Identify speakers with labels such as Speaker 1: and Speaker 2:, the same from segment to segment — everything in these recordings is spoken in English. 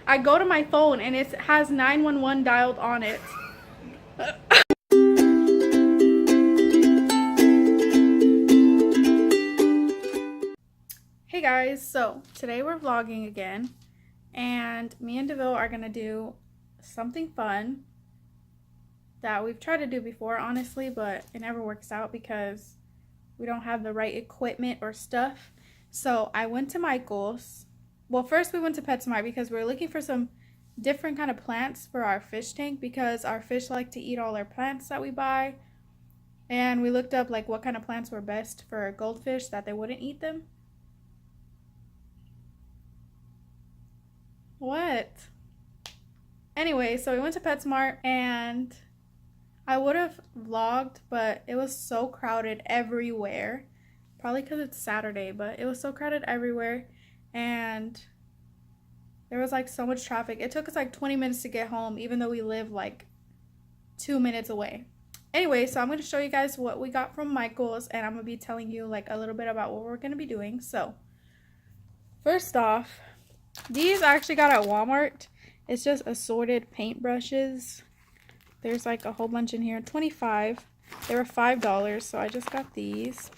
Speaker 1: I go to my phone and it has 911 dialed on it. Hey guys, so today we're vlogging again, and me and DeVille are gonna do something fun that we've tried to do before, honestly, but it never works out because we don't have the right equipment or stuff. So I went to Michael's. Well, first we went to PetSmart because we were looking for some different kind of plants for our fish tank because our fish like to eat all our plants that we buy. And we looked up like what kind of plants were best for goldfish that they wouldn't eat them. What? Anyway, so we went to PetSmart and I would have vlogged, but it was so crowded everywhere. Probably because it's Saturday, but it was so crowded everywhere. And there was like so much traffic. It took us like 20 minutes to get home, even though we live like 2 minutes away. Anyway, so I'm going to show you guys what we got from Michael's, and I'm going to be telling you like a little bit about what we're going to be doing. So, first off, these I actually got at Walmart. It's just assorted paintbrushes. There's like a whole bunch in here. 25. They were $5, so I just got these.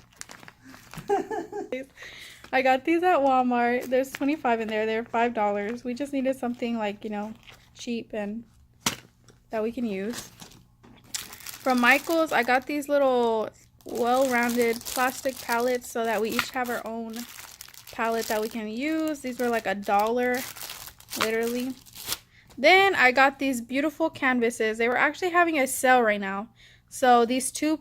Speaker 1: I got these at Walmart. There's 25 in there. They're $5. We just needed something like, you know, cheap and that we can use. From Michael's, I got these little well-rounded plastic palettes so that we each have our own palette that we can use. These were like $1, literally. Then I got these beautiful canvases. They were actually having a sale right now. So these two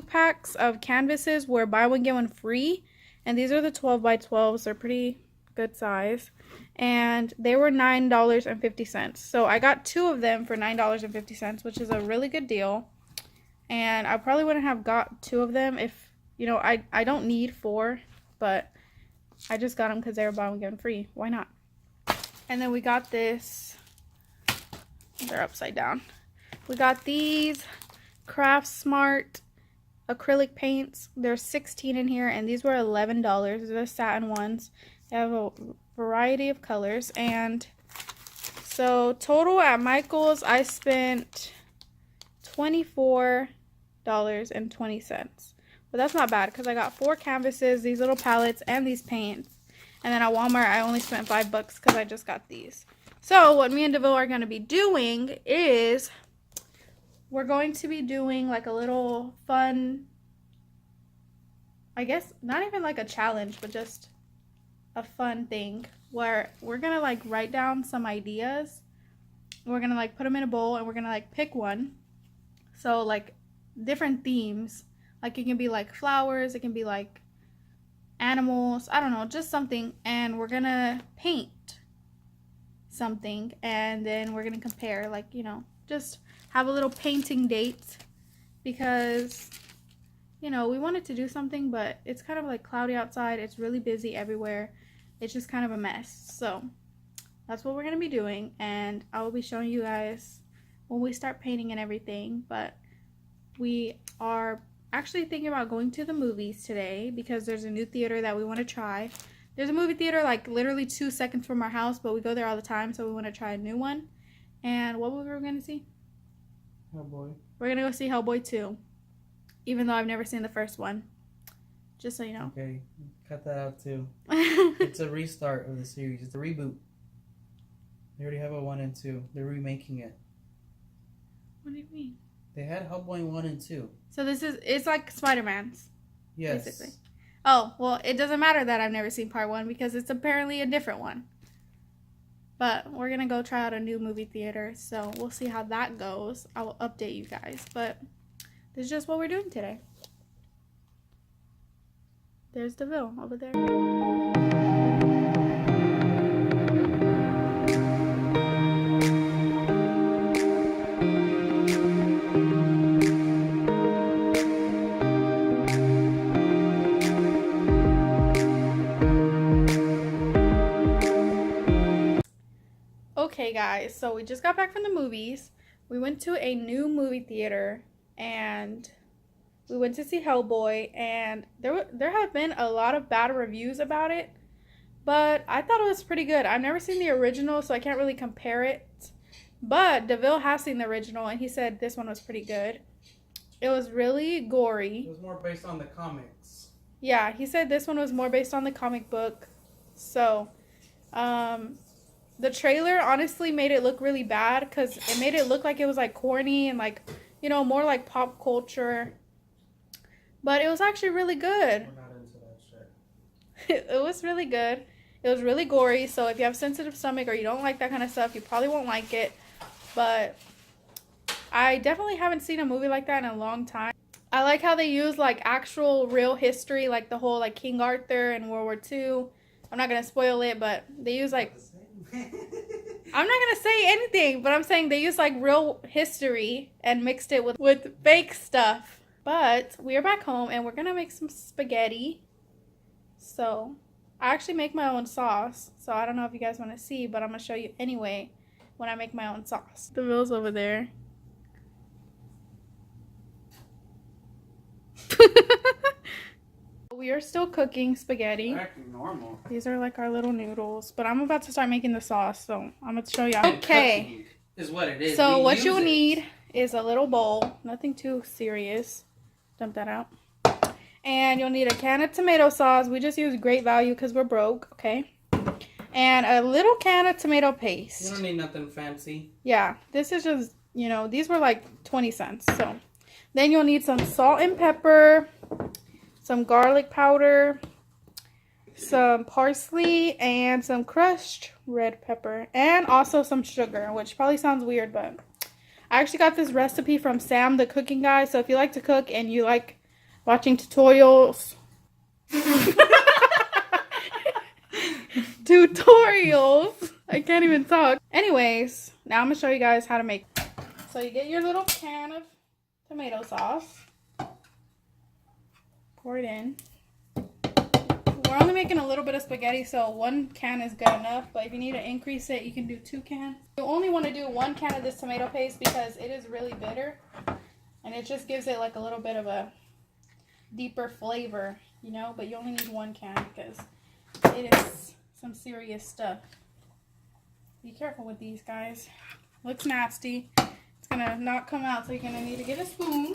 Speaker 1: packs of canvases were buy one get one free, and these are the 12 by 12s. They're pretty good size, and they were $9.50. So I got 2 of them for $9.50, which is a really good deal. And I probably wouldn't have got 2 of them if, you know, I don't need 4, but I just got them because they were buy one get one free. Why not? And then we got this. They're upside down. We got these Craft Smart acrylic paints. There's 16 in here, and these were $11. They're the satin ones. They have a variety of colors. And so total at Michael's, I spent $24.20. But that's not bad because I got 4 canvases, these little palettes, and these paints. And then at Walmart, I only spent $5 because I just got these. So what me and DeVille are going to be doing is we're going to be doing like a little fun, I guess not even like a challenge, but just a fun thing where we're going to like write down some ideas. We're going to like put them in a bowl and we're going to like pick one. So like different themes. Like it can be like flowers, it can be like animals, I don't know, just something, and we're gonna paint something, and then we're gonna compare, like, you know, just have a little painting date because, you know, we wanted to do something, but it's kind of like cloudy outside, it's really busy everywhere, it's just kind of a mess. So that's what we're gonna be doing, and I will be showing you guys when we start painting and everything. But we are actually thinking about going to the movies today because there's a new theater that we want to try. There's a movie theater like literally 2 seconds from our house, but we go there all the time, so we want to try a new one. And what movie we're going to see?
Speaker 2: Hellboy.
Speaker 1: We're going to go see Hellboy 2, even though I've never seen the first one. Just so you know.
Speaker 2: Okay, cut that out too. It's a restart of the series. It's a reboot. They already have a 1 and 2. They're remaking it.
Speaker 1: What do you mean?
Speaker 2: They had Hellboy 1 and 2.
Speaker 1: So it's like Spider-Man's.
Speaker 2: Yes.
Speaker 1: Basically. Oh, well, it doesn't matter that I've never seen part 1 because it's apparently a different one. But we're going to go try out a new movie theater, so we'll see how that goes. I will update you guys, but this is just what we're doing today. There's DeVille over there. Okay guys, so we just got back from the movies. We went to a new movie theater and we went to see Hellboy, and there have been a lot of bad reviews about it, But I thought it was pretty good. I've never seen the original, so I can't really compare it. But DeVille has seen the original, and he said this one was pretty good. It was really gory.
Speaker 2: It was more based on the comics.
Speaker 1: Yeah, he said this one was more based on the comic book. So, the trailer honestly made it look really bad because it made it look like it was like corny and like, you know, more like pop culture. But it was actually really good.
Speaker 2: We're not into that shit.
Speaker 1: It was really good. It was really gory. So if you have sensitive stomach or you don't like that kind of stuff, you probably won't like it. But I definitely haven't seen a movie like that in a long time. I like how they use like actual real history, like the whole like King Arthur and World War II. I'm not going to spoil it, but they use like... I'm not going to say anything, but I'm saying they use like real history and mixed it with fake stuff. But we are back home and we're going to make some spaghetti. So I actually make my own sauce. So I don't know if you guys want to see, but I'm going to show you anyway when I make my own sauce. The Bill's over there. We are still cooking spaghetti.
Speaker 2: They're acting normal.
Speaker 1: These are like our little noodles, but I'm about to start making the sauce, so I'm going to show y'all. Okay.
Speaker 2: Is what it is.
Speaker 1: So what you'll need is a little bowl, nothing too serious. Dump that out. And you'll need a can of tomato sauce. We just use Great Value because we're broke, okay? And a little can of tomato paste.
Speaker 2: You don't need nothing fancy.
Speaker 1: Yeah, this is just, you know, these were like 20 cents. So then you'll need some salt and pepper, some garlic powder, some parsley, and some crushed red pepper, and also some sugar, which probably sounds weird, but I actually got this recipe from Sam, the cooking guy. So if you like to cook and you like watching tutorials, I can't even talk. Anyways, now I'm gonna show you guys how to make. So you get your little can of tomato sauce, pour it in. We're only making a little bit of spaghetti, so 1 can is good enough, but if you need to increase it, you can do 2 cans. You only want to do 1 can of this tomato paste because it is really bitter, and it just gives it like a little bit of a deeper flavor, you know, but you only need 1 can because it is some serious stuff. Be careful with these, guys. Looks nasty. It's gonna not come out, so you're gonna need to get a spoon.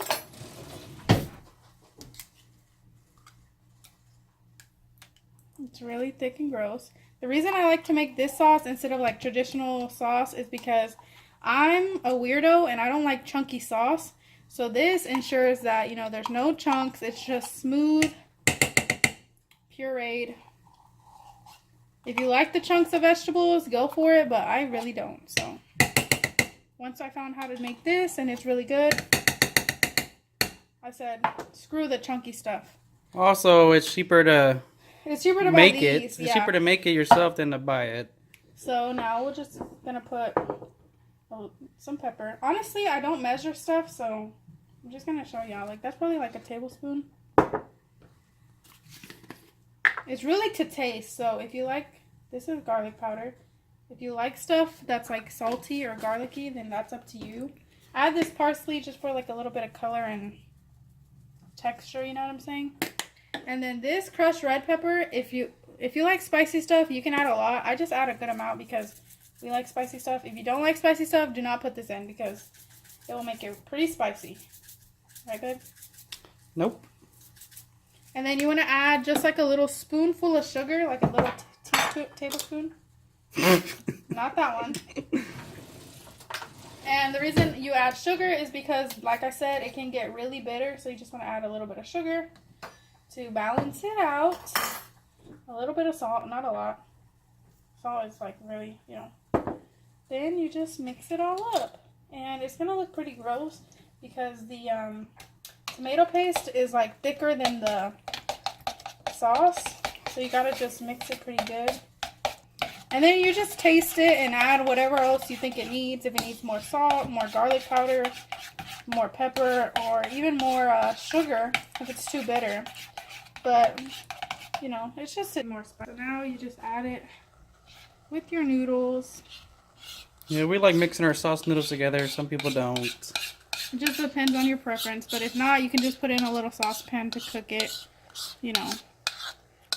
Speaker 1: It's really thick and gross. The reason I like to make this sauce instead of like traditional sauce is because I'm a weirdo and I don't like chunky sauce. So this ensures that, you know, there's no chunks. It's just smooth, pureed. If you like the chunks of vegetables, go for it, but I really don't. So once I found how to make this and it's really good, I said, screw the chunky stuff.
Speaker 2: Also, it's cheaper to
Speaker 1: make
Speaker 2: it.
Speaker 1: It's
Speaker 2: cheaper to make it yourself than to buy it.
Speaker 1: So now we're just gonna put some pepper. Honestly, I don't measure stuff, so I'm just gonna show y'all. Like, that's probably like a tablespoon. It's really to taste. So if you like, this is garlic powder. If you like stuff that's like salty or garlicky, then that's up to you. I add this parsley just for like a little bit of color and texture, you know what I'm saying? And then this crushed red pepper, if you like spicy stuff, you can add a lot. I just add a good amount because we like spicy stuff. If you don't like spicy stuff, do not put this in because it will make it pretty spicy. Right, babe?
Speaker 2: Nope.
Speaker 1: And then you want to add just like a little spoonful of sugar, like a little tablespoon. Not that one. And the reason you add sugar is because, like I said, it can get really bitter. So you just want to add a little bit of sugar to balance it out. A little bit of salt, not a lot. Salt is like really, you know. Then you just mix it all up. And it's going to look pretty gross because the tomato paste is like thicker than the sauce. So you got to just mix it pretty good. And then you just taste it and add whatever else you think it needs. If it needs more salt, more garlic powder, more pepper, or even more sugar if it's too bitter. But, you know, it's just more spicy. So now you just add it with your noodles.
Speaker 2: Yeah, we like mixing our sauce noodles together. Some people don't.
Speaker 1: It just depends on your preference. But if not, you can just put in a little saucepan to cook it, you know.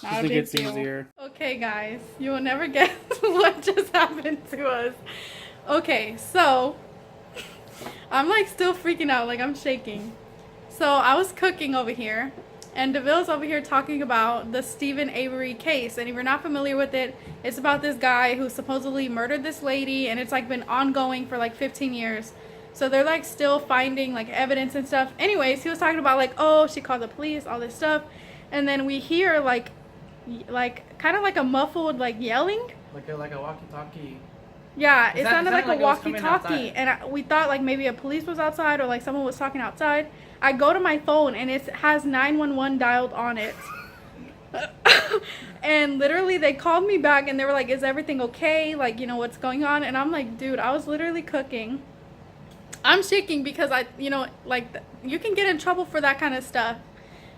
Speaker 1: Not a
Speaker 2: think
Speaker 1: big
Speaker 2: it's
Speaker 1: deal.
Speaker 2: easier.
Speaker 1: Okay, guys, you will never guess what just happened to us. Okay, so I'm like still freaking out, like I'm shaking. So I was cooking over here, and DeVille's over here talking about the Stephen Avery case. And if you're not familiar with it, it's about this guy who supposedly murdered this lady, and it's like been ongoing for like 15 years. So they're like still finding like evidence and stuff. Anyways, he was talking about like, oh, she called the police, all this stuff. And then we hear like kind of like a muffled like yelling.
Speaker 2: Like a walkie-talkie.
Speaker 1: Yeah, it sounded like a
Speaker 2: it was coming
Speaker 1: walkie-talkie,
Speaker 2: outside.
Speaker 1: and we thought like maybe a police was outside or like someone was talking outside. I go to my phone and it has 911 dialed on it. And literally they called me back and they were like, is everything okay? Like, you know, what's going on? And I'm like, dude, I was literally cooking. I'm shaking because you can get in trouble for that kind of stuff.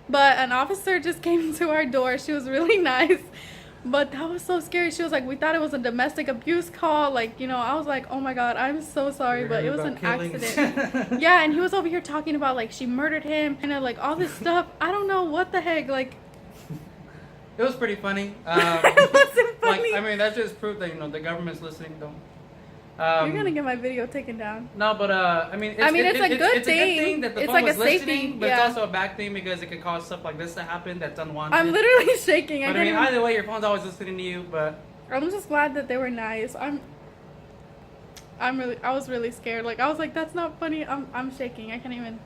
Speaker 1: But an officer just came to our door. She was really nice. But that was so scary. She was like, we thought it was a domestic abuse call. Like, you know, I was like, oh my God, I'm so sorry. But it was an accident. Yeah, and he was over here talking about, like, she murdered him. And, like, all this stuff. I don't know what the heck. Like,
Speaker 2: It was pretty funny.
Speaker 1: it wasn't funny.
Speaker 2: Like, I mean, that's just proof that, you know, the government's listening, though.
Speaker 1: You're going to get my video taken down.
Speaker 2: No, but I mean,
Speaker 1: it's a good
Speaker 2: thing that the
Speaker 1: it's
Speaker 2: phone
Speaker 1: like
Speaker 2: was
Speaker 1: a safety,
Speaker 2: listening, but
Speaker 1: yeah.
Speaker 2: it's also a bad thing because it could cause stuff like this to happen that's unwanted.
Speaker 1: I'm literally shaking.
Speaker 2: But I mean, either way, your phone's always listening to you. But
Speaker 1: I'm just glad that they were nice. I was really scared. Like, I was like, that's not funny. I'm shaking. I can't even.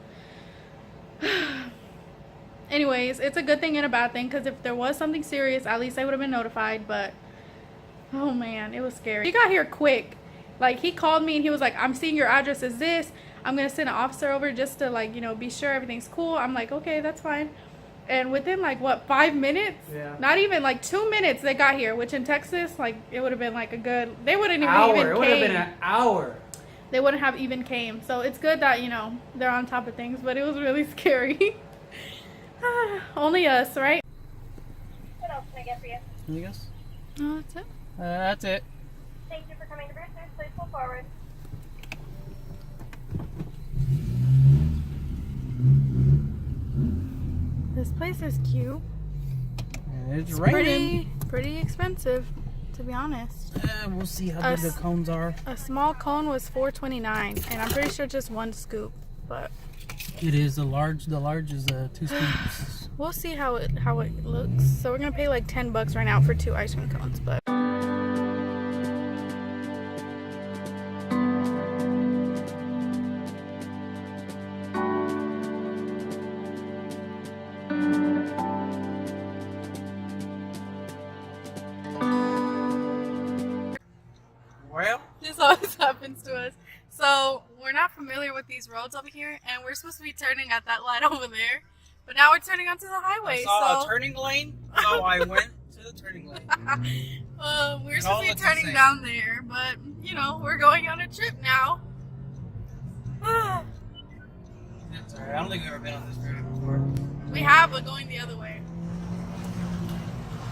Speaker 1: Anyways, it's a good thing and a bad thing, because if there was something serious, at least I would have been notified. But oh man, it was scary. He got here quick. Like, he called me and he was like, I'm seeing your address is this. I'm going to send an officer over just to, like, you know, be sure everything's cool. I'm like, okay, that's fine. And within, like, what, 5 minutes?
Speaker 2: Yeah.
Speaker 1: Not even, like, 2 minutes they got here, which in Texas, like, it would have been, like, a good, they wouldn't even
Speaker 2: hour.
Speaker 1: even
Speaker 2: It would have been an hour.
Speaker 1: They wouldn't have even came. So it's good that, you know, they're on top of things, but it was really scary. Only us, right?
Speaker 3: What else can I get for you?
Speaker 2: Anything else?
Speaker 1: Oh, that's it.
Speaker 2: That's it.
Speaker 3: Thank you for coming to Bruce's. Please pull forward.
Speaker 1: This place is cute.
Speaker 2: It's raining.
Speaker 1: Pretty expensive, to be honest.
Speaker 2: We'll see how big the cones are.
Speaker 1: A small cone was $4.29, and I'm pretty sure just one scoop. But
Speaker 2: It is the large. The large is 2 scoops.
Speaker 1: we'll see how it looks. So we're gonna pay like $10 right now for 2 ice cream cones. But
Speaker 2: Well,
Speaker 1: this always happens to us. So we're not familiar with these roads over here, and we're supposed to be turning at that light over there, but now we're turning onto the highway.
Speaker 2: I saw
Speaker 1: so
Speaker 2: a turning lane, so I went to the turning lane.
Speaker 1: we're
Speaker 2: It all
Speaker 1: supposed to be
Speaker 2: looks the
Speaker 1: turning
Speaker 2: same.
Speaker 1: down there, but you know, we're going on a trip now.
Speaker 2: That's alright. I don't think I've ever been on this road before.
Speaker 1: We have, but going the other way.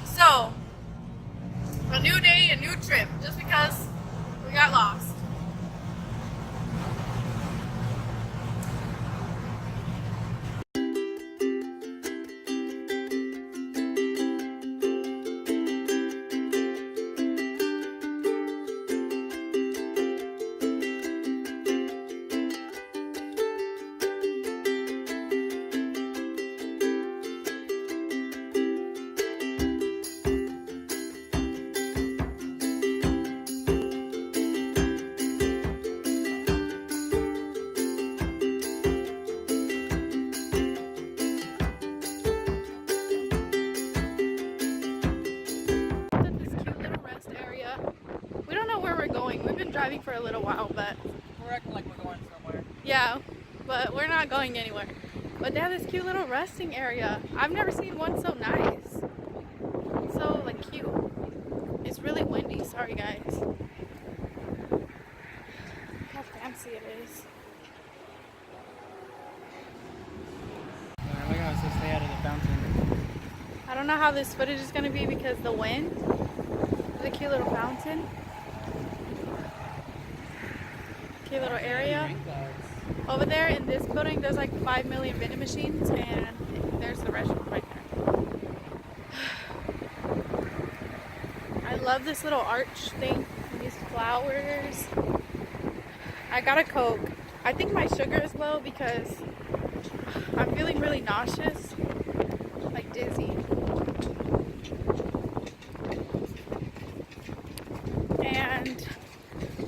Speaker 1: So, a new day, a new trip, just because we got lost. At this cute little rest area. We don't know where we're going. We've been driving for a little while, but
Speaker 2: We're acting like we're going somewhere.
Speaker 1: yeah, but we're not going anywhere. But they have this cute little resting area. I've never seen one so nice. So like cute. It's really windy. Sorry guys. How fancy it is.
Speaker 2: Alright, look how it says stay out of the fountain.
Speaker 1: I don't know how this footage is gonna be because the wind. There's a cute little fountain. Cute little area. Over there in this building, there's like 5 million vending machines, and there's the restroom right there. love this little arch thing. These flowers. I got a Coke. I think my sugar is low because I'm feeling really nauseous, like dizzy. And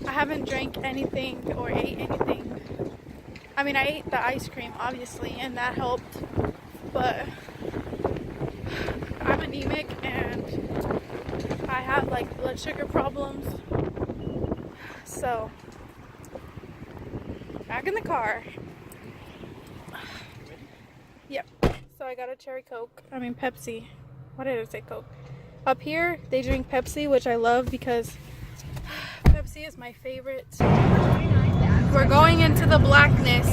Speaker 1: I haven't drank anything or ate anything. I mean, I ate the ice cream, obviously, and that helped. But I'm anemic and I have like blood sugar problems. So, back in the car. Yep. So I got a cherry Coke. I mean Pepsi. Why did I say Coke? Up here, they drink Pepsi, which I love because Pepsi is my favorite. We're going into the blackness.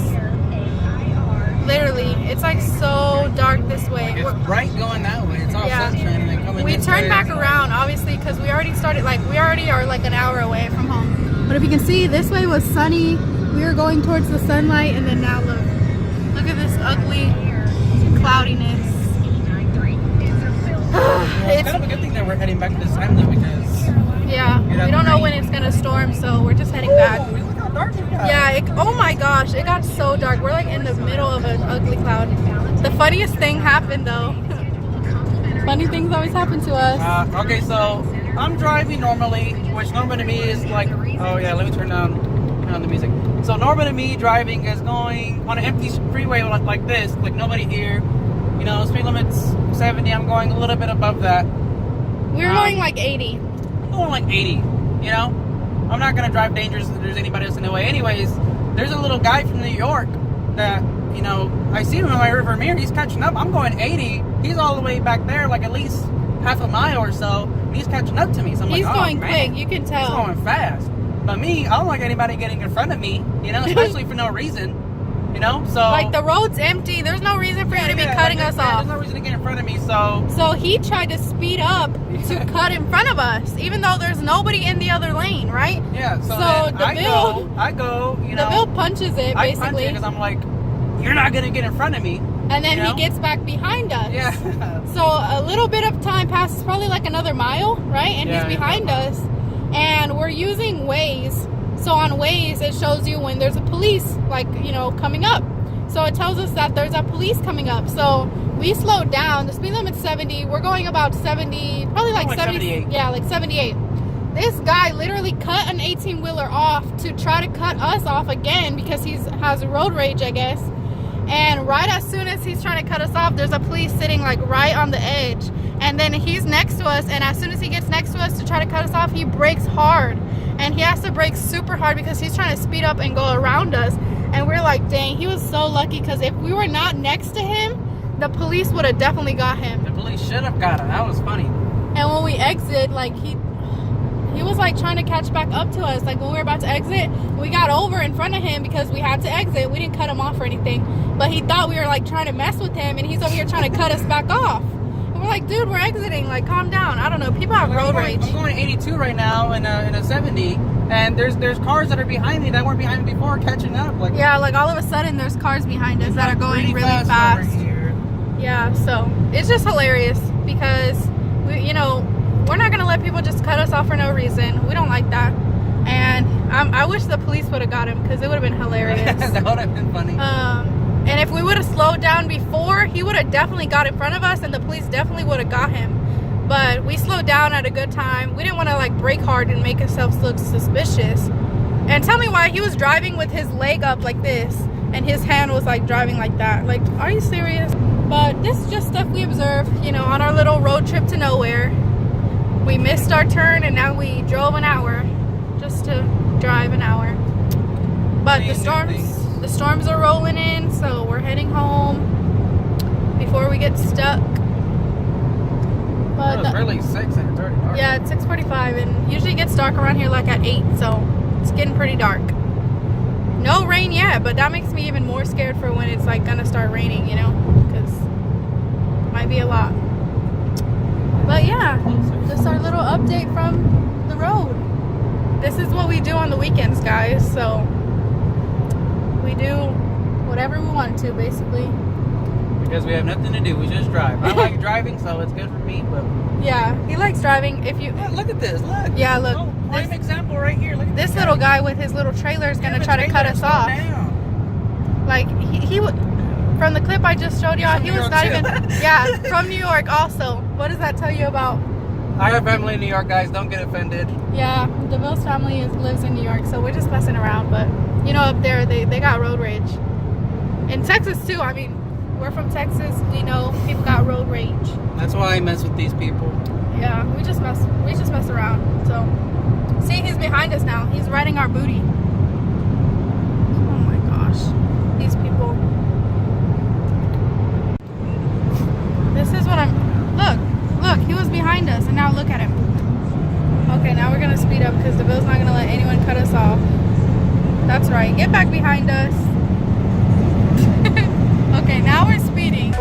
Speaker 1: Literally, it's like so dark this way.
Speaker 2: It's bright going that way. It's all sunshine and then coming
Speaker 1: We
Speaker 2: this
Speaker 1: turned
Speaker 2: way,
Speaker 1: back
Speaker 2: it's
Speaker 1: around, obviously, because we already started, like, we already are like an hour away from home. But if you can see, this way was sunny. We were going towards the sunlight, and then now look. Look at this ugly cloudiness.
Speaker 2: It's kind of a good thing that we're heading back this time though, because
Speaker 1: yeah, we don't know when it's gonna storm, so we're just heading back.
Speaker 2: look how dark it got.
Speaker 1: Yeah, oh my gosh, it got so dark. We're like in the middle of an ugly cloud. The funniest thing happened though. Funny things always happen to us.
Speaker 2: Okay, so I'm driving normally, which normally to me is like, oh yeah, let me turn down the music. So normally to me, driving is going on an empty freeway like this, like nobody here. You know, speed limit's 70. I'm going a little bit above that.
Speaker 1: We were going like 80.
Speaker 2: I'm going like 80. You know, I'm not gonna drive dangerous if there's anybody else in the way. Anyways, there's a little guy from New York that, you know, I see him in my rearview mirror. He's catching up. I'm going 80. He's all the way back there, like at least half a mile or so. He's catching up to me. So I'm
Speaker 1: He's
Speaker 2: like,
Speaker 1: going
Speaker 2: oh, man,
Speaker 1: quick. You can
Speaker 2: he's
Speaker 1: tell.
Speaker 2: going fast. But me, I don't like anybody getting in front of me. You know, especially for no reason. You know, so
Speaker 1: Like the road's empty. There's no reason for you to be cutting us off.
Speaker 2: There's no reason to get in front of me. So
Speaker 1: So he tried to speed up to cut in front of us, even though there's nobody in the other lane, right?
Speaker 2: yeah. So,
Speaker 1: So
Speaker 2: then
Speaker 1: DeVille-
Speaker 2: I go. You know,
Speaker 1: DeVille punches it
Speaker 2: I punch it
Speaker 1: basically,
Speaker 2: because I'm like, you're not gonna get in front of me.
Speaker 1: and then
Speaker 2: you know?
Speaker 1: he gets back behind us.
Speaker 2: Yeah.
Speaker 1: So a little bit of time passes, probably like another mile, right? And
Speaker 2: Yeah,
Speaker 1: he's behind us, and we're using Waze. So on Waze, it shows you when there's a police, like, you know, coming up. So it tells us that there's a police coming up. So we slowed down. The speed limit's 70. We're going about 70, probably like 70.
Speaker 2: 78.
Speaker 1: Yeah, like 78. This guy literally cut an 18-wheeler off to try to cut us off again because he has road rage, I guess. And right as soon as he's trying to cut us off, there's a police sitting like right on the edge. And then he's next to us, and as soon as he gets next to us to try to cut us off, he brakes hard. And he has to brake super hard because he's trying to speed up and go around us. And we're like, dang, he was so lucky, because if we were not next to him, the police would have definitely got him.
Speaker 2: The police should have got him. That was funny.
Speaker 1: And when we exit, like he was like trying to catch back up to us. Like when we were about to exit, we got over in front of him because we had to exit. We didn't cut him off or anything, but he thought we were like trying to mess with him, and he's over here trying to cut us back off. And we're like, dude, we're exiting. Like, calm down. I don't know. People have road rage.
Speaker 2: I'm going 82 right now in a 70, and there's cars that are behind me that weren't behind me before catching up. Like,
Speaker 1: Yeah, like all of a sudden there's cars behind us that are going really fast.
Speaker 2: over here.
Speaker 1: Yeah, so it's just hilarious because we're not gonna let people just cut us off for no reason. We don't like that, and I wish the police would have got him because it would have been hilarious.
Speaker 2: That would have been funny.
Speaker 1: And if we would have slowed down before, he would have definitely got in front of us, and the police definitely would have got him. But we slowed down at a good time. We didn't want to like brake hard and make ourselves look suspicious. And tell me why he was driving with his leg up like this, and his hand was like driving like that. Like, are you serious? But this is just stuff we observed, on our little road trip to nowhere. We missed our turn, and now we drove an hour just to drive an hour. But the storms are rolling in, so we're heading home before we get stuck. But
Speaker 2: It was really 6 and it's already dark.
Speaker 1: yeah, it's 6:45, and usually it gets dark around here like at 8, so it's getting pretty dark. No rain yet, but that makes me even more scared for when it's like gonna start raining, because it might be a lot. But yeah, just our little update from the road. This is what we do on the weekends, guys, so we do whatever we want to, basically.
Speaker 2: We Because we have nothing to do. We just drive. I like driving, so it's good for me. But
Speaker 1: Yeah, he likes driving. If you,
Speaker 2: look at this. Look.
Speaker 1: yeah, look,
Speaker 2: Oh, prime
Speaker 1: this,
Speaker 2: example right here. Look at
Speaker 1: this little guy with his little trailer is gonna try to cut us off. Like he would. From the clip I just showed y'all,
Speaker 2: From
Speaker 1: he
Speaker 2: New
Speaker 1: was
Speaker 2: York
Speaker 1: not
Speaker 2: too.
Speaker 1: even. Yeah, from New York also. What does that tell you about?
Speaker 2: I have family in New York, guys. Don't get offended.
Speaker 1: Yeah, DeVille's family lives in New York, so we're just messing around. But you know, up there they got road rage. In Texas too. I mean, we're from Texas. We know people got road rage.
Speaker 2: That's why I mess with these people.
Speaker 1: Yeah, we just mess around. So, see, he's behind us now. He's riding our booty. Oh my gosh, these people. This is what I'm. Look, he was behind us, and now look at him. Okay, now we're gonna speed up because DeVille's not gonna let anyone cut us off. That's right. Get back behind us. Okay, now we're speeding.